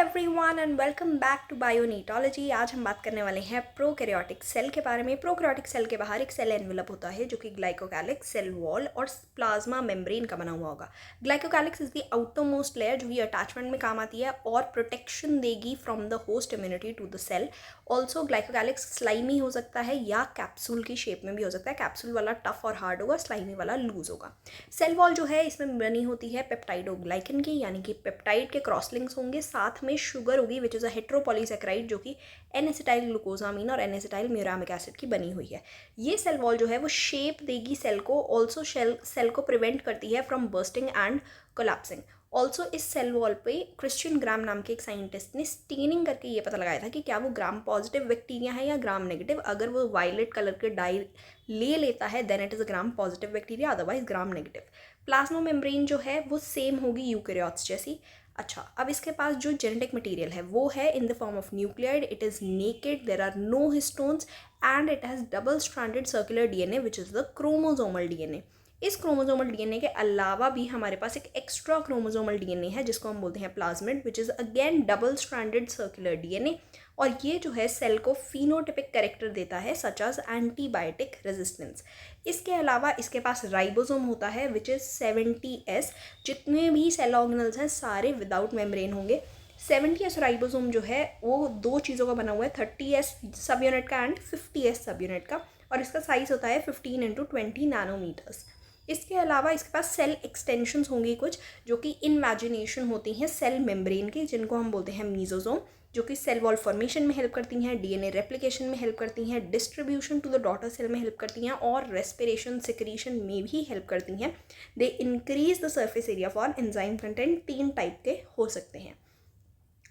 Everyone and welcome back to bionitology. आज हम बात करने वाले हैं प्रोकैरियोटिक सेल के बारे में। प्रोकैरियोटिक सेल के बाहर एक सेल एनवेलप होता है जो कि ग्लाइकोकैलिक्स, सेल वॉल और प्लाज्मा मेम्ब्रेन का बना हुआ होगा। Glycocalyx is the outer most layer जो कि अटैचमेंट में काम आती है और प्रोटेक्शन देगी from the host immunity to the cell. Also glycocalyx slimy हो सकता है या कैप्सूल की शेप में भी हो सकता है। कैप्सूल वाला टफ और हार्ड होगा, स्लाइमी वाला लूज होगा। सेल वॉल जो है इसमें बनी होती है पेप्टाइडोग्लाइकन की, यानी कि पेप्टाइड के क्रॉस लिंक्स होंगे, साथ में शुगर होगी विच इज़ अ हेट्रोपॉलीसैकेराइड जो कि एन एसिटाइल ग्लूकोजामीन और एन एसिटाइल म्यूरामिक एसिड की बनी हुई है। ये सेल वॉल जो है वो शेप देगी सेल को, ऑल्सो सेल को प्रिवेंट करती है from bursting and collapsing. Also इस सेल वॉल पे क्रिश्चियन ग्राम नाम के एक साइंटिस्ट ने स्टेनिंग करके ये पता लगाया था कि क्या वो ग्राम पॉजिटिव बैक्टीरिया है या ग्राम नेगेटिव। अगर वो वायलेट कलर के डाई ले लेता है then it is a gram positive bacteria, otherwise gram negative. Plasma membrane जो है वो सेम होगी यूकैरियोट्स जैसी। अच्छा, अब इसके पास जो जेनेटिक मटेरियल है वो है in the form of nucleoid, it is naked, there are no histones and it has double stranded circular DNA which is the chromosomal DNA. इस क्रोमोसोमल डीएनए के अलावा भी हमारे पास एक एक्स्ट्रा क्रोमोसोमल डीएनए है जिसको हम बोलते हैं plasmid, which is again double stranded circular DNA. और ये जो है सेल को फिनोटिपिक कैरेक्टर देता है सच एज एंटीबायोटिक रेजिस्टेंस। इसके अलावा इसके पास राइबोसोम होता है विच इज़ 70S। जितने भी सेल ऑर्गेनल्स हैं सारे विदाउट मेम्ब्रेन होंगे। 70S राइबोसोम जो है वो दो चीज़ों का बना हुआ है, 30S सब यूनिट का एंड 50S सब यूनिट का, और इसका साइज होता है 15x20 नैनोमीटर्स। इसके अलावा इसके पास सेल एक्सटेंशंस होंगी कुछ जो कि इनवैजिनेशन होती हैं सेल मेम्ब्रेन की, जिनको हम बोलते हैं मीजोसोम, जो कि सेल वॉल फॉर्मेशन में हेल्प करती हैं, डीएनए रेप्लिकेशन में हेल्प करती हैं, distribution to the daughter cell में हेल्प करती हैं और रेस्पिरेशन सिक्रीशन में भी हेल्प करती हैं। They increase the surface area for enzyme content, 3 type के हो सकते हैं।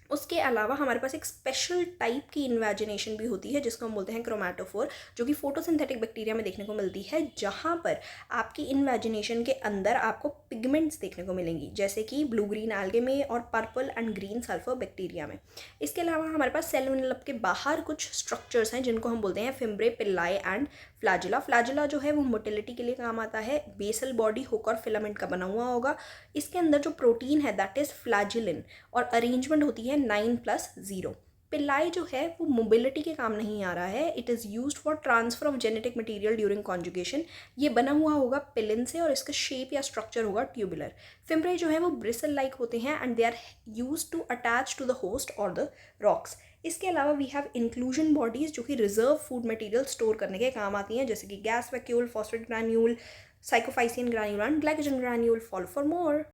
उसके अलावा हमारे पास एक स्पेशल टाइप की इन्वेजिनेशन भी होती है जिसको हम बोलते हैं क्रोमैटोफोर, जो कि फोटोसिंथेटिक बैक्टीरिया में देखने को मिलती है, जहाँ पर आपकी इन्वेजिनेशन के अंदर आपको पिगमेंट्स देखने को मिलेंगी, जैसे कि ब्लू ग्रीन एल्गे में और purple and green sulphur bacteria में। इसके अलावा हमारे पास सेल एनवेलप के बाहर कुछ स्ट्रक्चर्स हैं जिनको हम बोलते हैं fimbriae, Pillai and flagella. Flagella जो है वो मोटिलिटी के लिए काम आता है, बेसल बॉडी हुक और फिलामेंट का बना हुआ होगा। इसके अंदर जो प्रोटीन है दैट इज फ्लैजिलिन और अरेंजमेंट होती है 9+0। पिल्लाई जो है वो मोबिलिटी के काम नहीं आ रहा है, it is used for transfer of genetic material during conjugation. ये बना हुआ होगा पिलिन से और इसका शेप या स्ट्रक्चर होगा ट्यूबुलर। फिम्ब्रे जो है वो ब्रिसल लाइक होते हैं and they are use to attach to the host और द रॉक्स। इसके अलावा वी हैव इंक्लूजन बॉडीज जो कि रिजर्व फूड मटेरियल स्टोर करने के काम आती हैं, जैसे कि gas vacuole, phosphate granule, cyanophycin granule and glycogen granule. Follow for more.